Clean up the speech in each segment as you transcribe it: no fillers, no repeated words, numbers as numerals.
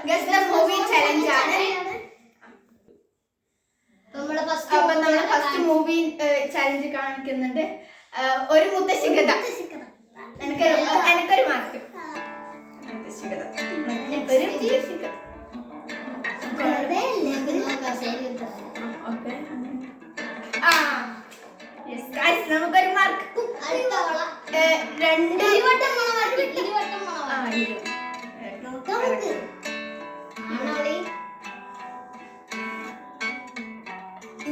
Guess the movie challenge ആണ്. അപ്പൊ നമ്മള് ഫസ്റ്റ് മൂവി ചലഞ്ച് കാണിക്കുന്നുണ്ട്. ഒരു മുത്തശ്ശി കഥ. എനിക്കൊരു മാർക്ക്. മുത്തശ്ശി കഥ. ഒരു മുത്തശ്ശി കഥ. നമുക്കൊരു മാർക്ക്. 2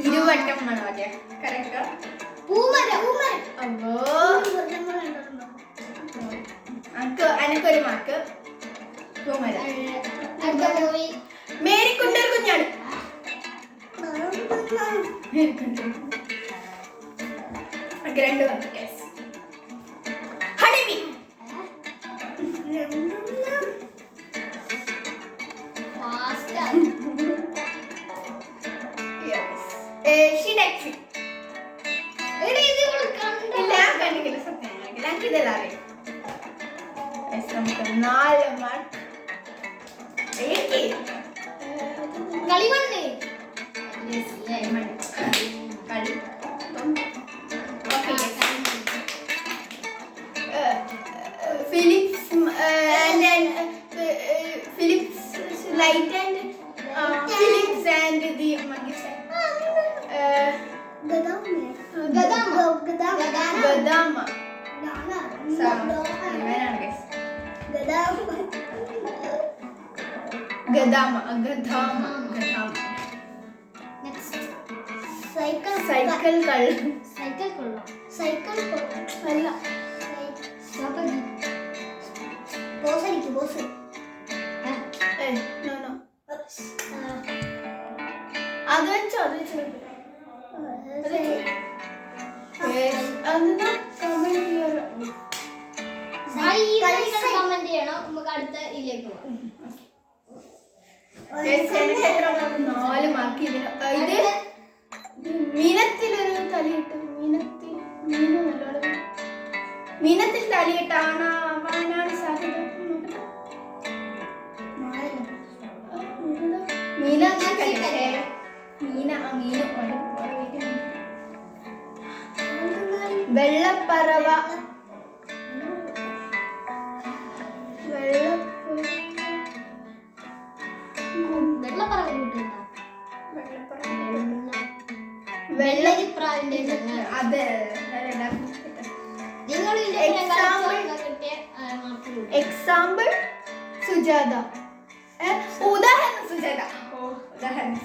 ഇരുവട്ടം മണവാട്ടിയ. കറക്റ്റ്. എനിക്കൊരു മാർക്ക്. മേരിക്കുണ്ടൊരു കുഞ്ഞാണ്. രണ്ട് മാർക്ക്. ഹണിബി. ടാക്സി. ഇല്ല കണ്ടില്ല. സത്യം എനിക്കിതെല്ലാം അറിയാം. നമുക്ക് 4 മാർക്ക്. കളിമണ്ണ്. കളി. Philips light and Philips and the ഗദാമ. സൈക്കിൾ അല്ല. അത് വെച്ചോ. കമന്റ് ചെയ്യണം. നമുക്ക് അടുത്ത ഇതിലേക്ക് പോകാം. 4 മാർക്ക്. ഇത് മീനത്തിലൊരു തലയിട്ട്. മീനത്തിൽ തലയിട്ടാണ് സാധ്യത. വെള്ളപ്പറവ. എക്സാമ്പിൾ സുജാത. ഉദാഹരണം സുജാത. ഉദാഹരണം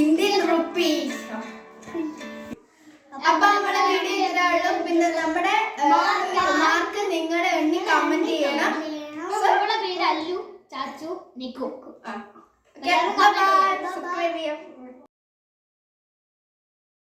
ഇന്ത്യൻ റുപ്പീസ്. അപ്പൊ നമ്മുടെ വീഡിയോ ഇതാണല്ലോ. പിന്നെ നമ്മുടെ മാർക്ക് നിങ്ങൾ എണ്ണി കമന്റ് ചെയ്യണം. പേര് അല്ലു, ചാച്ചു, നിക്കു. സബ്സ്ക്രൈബ് ചെയ്യാം.